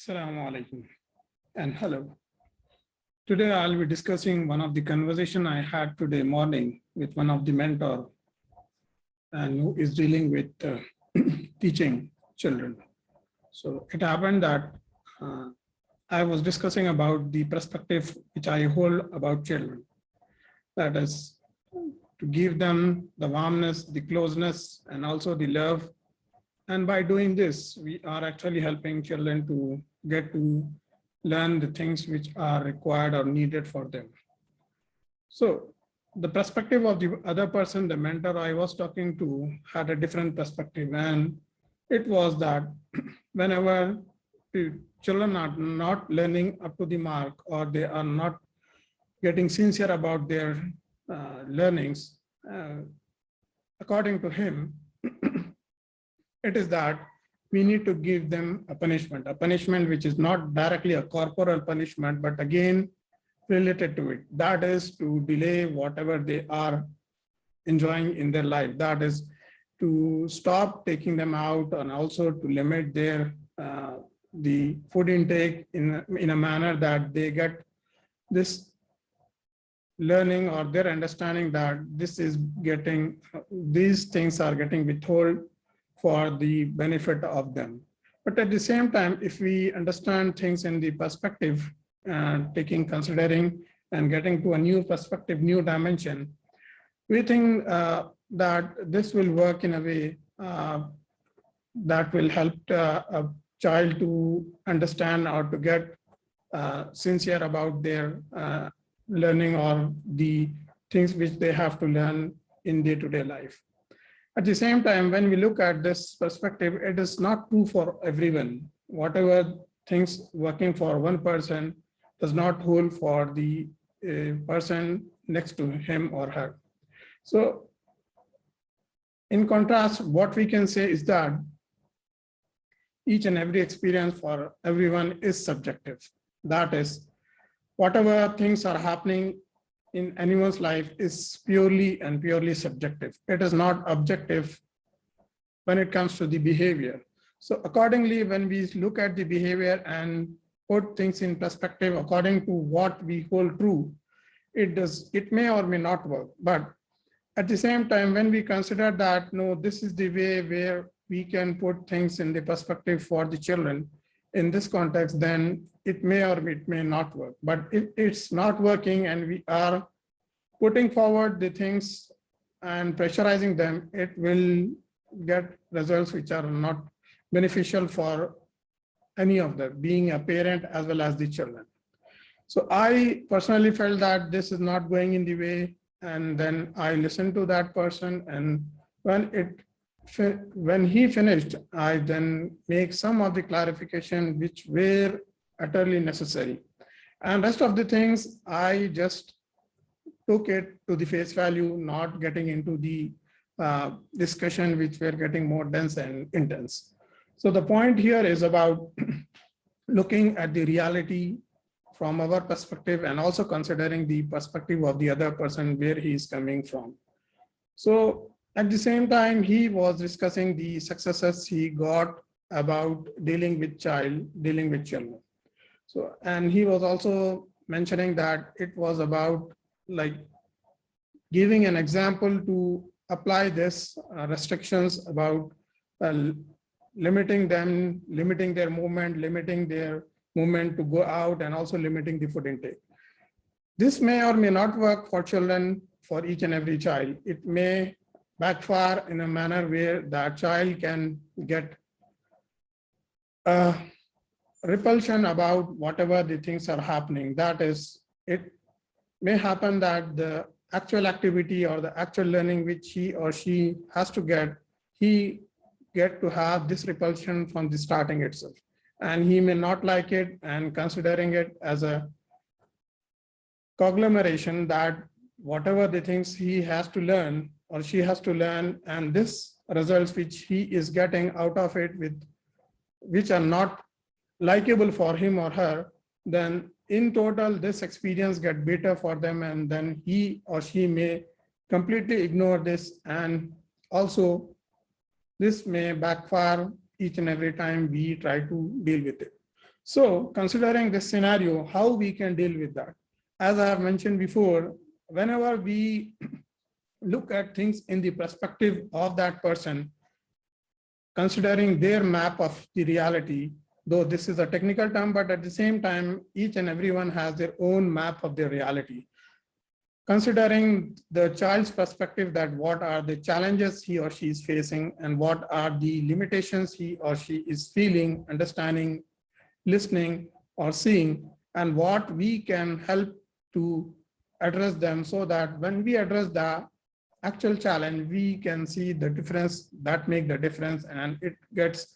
Assalamu alaikum and hello. Today I'll be discussing one of the conversation I had today morning with one of the mentor and who is dealing with teaching children. So it happened that I was discussing about the perspective which I hold about children. That is to give them the warmness, the closeness, and also the love. And by doing this, we are actually helping children to get to learn the things which are required or needed for them. So the perspective of the other person, the mentor I was talking to, had a different perspective. And it was that whenever the children are not learning up to the mark, or they are not getting sincere about their learnings, according to him, it is that we need to give them a punishment which is not directly a corporal punishment, but again, related to it. That is to delay whatever they are enjoying in their life. That is to stop taking them out and also to limit their the food intake in a manner that they get this learning or their understanding that these things are getting withheld for the benefit of them. But at the same time, if we understand things in the perspective, considering and getting to a new perspective, new dimension, we think that this will work in a way that will help a child to understand or to get sincere about their learning or the things which they have to learn in day-to-day life. At the same time, when we look at this perspective, it is not true for everyone. Whatever things working for one person does not hold for the person next to him or her. So in contrast, what we can say is that each and every experience for everyone is subjective. That is, whatever things are happening in anyone's life is purely subjective. It is not objective when it comes to the behavior. So accordingly, when we look at the behavior and put things in perspective according to what we hold true, it may or may not work. But at the same time, when we consider that, no, this is the way where we can put things in the perspective for the children in this context, then it may or it may not work. But if it's not working and we are putting forward the things and pressurizing them, it will get results which are not beneficial for any of them, being a parent as well as the children. So I personally felt that this is not going in the way, and then I listened to that person, and when he finished, I then make some of the clarification which were utterly necessary. And rest of the things, I just took it to the face value, not getting into the discussion which were getting more dense and intense. So the point here is about looking at the reality from our perspective and also considering the perspective of the other person where he is coming from. So at the same time, he was discussing the successes he got about dealing with children. So, and he was also mentioning that it was about like giving an example to apply this restrictions about limiting their movement to go out, and also limiting the food intake. This may or may not work for children, for each and every child. It may backfire in a manner where that child can get repulsion about whatever the things are happening. That is, it may happen that the actual activity or the actual learning which he or she has to get, he get to have this repulsion from the starting itself. And he may not like it, and considering it as a conglomeration that whatever the things he has to learn or she has to learn, and this results which he is getting out of it, which are not likable for him or her, then in total this experience get better for them, and then he or she may completely ignore this, and also this may backfire each and every time we try to deal with it. So considering this scenario, how we can deal with that? As I have mentioned before, whenever we look at things in the perspective of that person, considering their map of the reality, though this is a technical term, but at the same time, each and everyone has their own map of their reality. Considering the child's perspective, that what are the challenges he or she is facing and what are the limitations he or she is feeling, understanding, listening, or seeing, and what we can help to address them, so that when we address the actual challenge, we can see the difference that make the difference, and it gets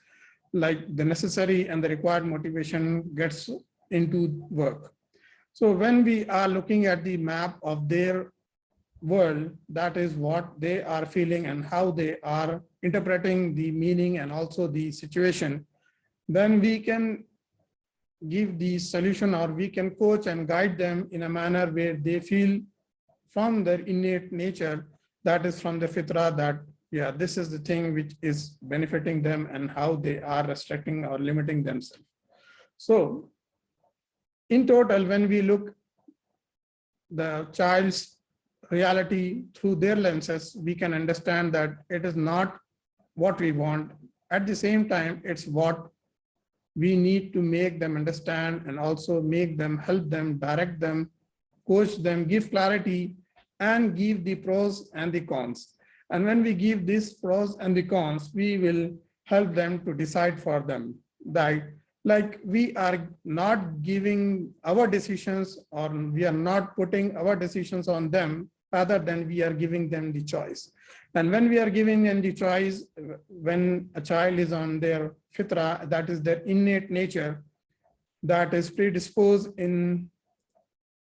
like the necessary and the required motivation gets into work. So when we are looking at the map of their world, that is what they are feeling and how they are interpreting the meaning and also the situation, then we can give the solution, or we can coach and guide them in a manner where they feel from their innate nature, that is from the fitra, that yeah, this is the thing which is benefiting them and how they are restricting or limiting themselves. So in total, when we look the child's reality through their lenses, we can understand that it is not what we want. At the same time, it's what we need to make them understand, and also make them, help them, direct them, coach them, give clarity, and give the pros and the cons. And when we give these pros and the cons, we will help them to decide for them. Like we are not giving our decisions, or we are not putting our decisions on them, rather than we are giving them the choice. And when we are giving them the choice, when a child is on their fitra, that is their innate nature, that is predisposed in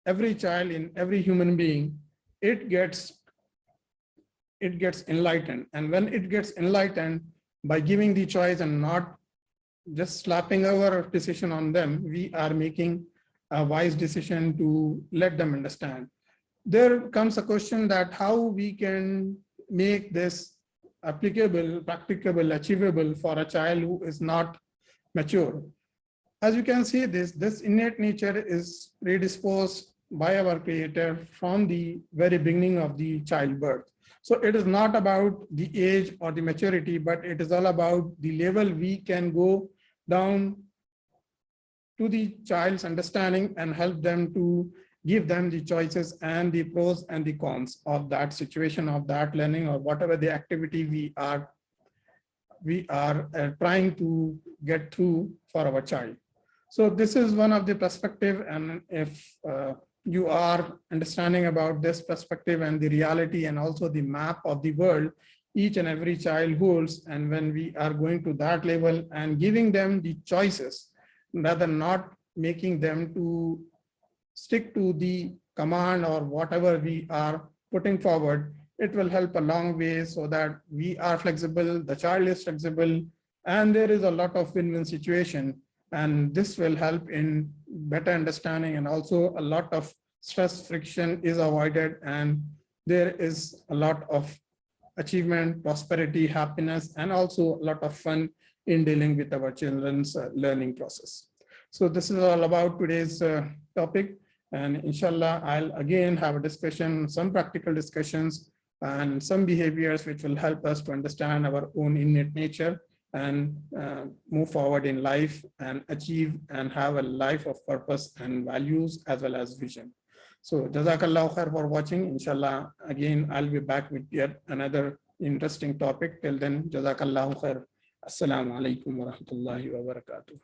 every child, in every human being, it gets enlightened. And when it gets enlightened, by giving the choice and not just slapping our decision on them, we are making a wise decision to let them understand. There comes a question that how we can make this applicable, practicable, achievable for a child who is not mature. As you can see, this innate nature is predisposed by our Creator from the very beginning of the childbirth. So it is not about the age or the maturity, but it is all about the level we can go down to the child's understanding and help them to give them the choices and the pros and the cons of that situation, of that learning, or whatever the activity we are trying to get through for our child. So this is one of the perspective, and if you are understanding about this perspective and the reality and also the map of the world each and every child holds, and when we are going to that level and giving them the choices, rather not making them to stick to the command or whatever we are putting forward, it will help a long way, so that we are flexible, the child is flexible, and there is a lot of win-win situation. And this will help in better understanding, and also a lot of stress friction is avoided, and there is a lot of achievement, prosperity, happiness, and also a lot of fun in dealing with our children's learning process. So this is all about today's topic. And inshallah, I'll again have a discussion, some practical discussions and some behaviors which will help us to understand our own innate nature and move forward in life and achieve and have a life of purpose and values as well as vision. So Jazakallah khair for watching. Inshallah, again, I'll be back with yet another interesting topic. Till then, Jazakallah khair. Assalamu alaikum wa rahmatullahi wa barakatuh.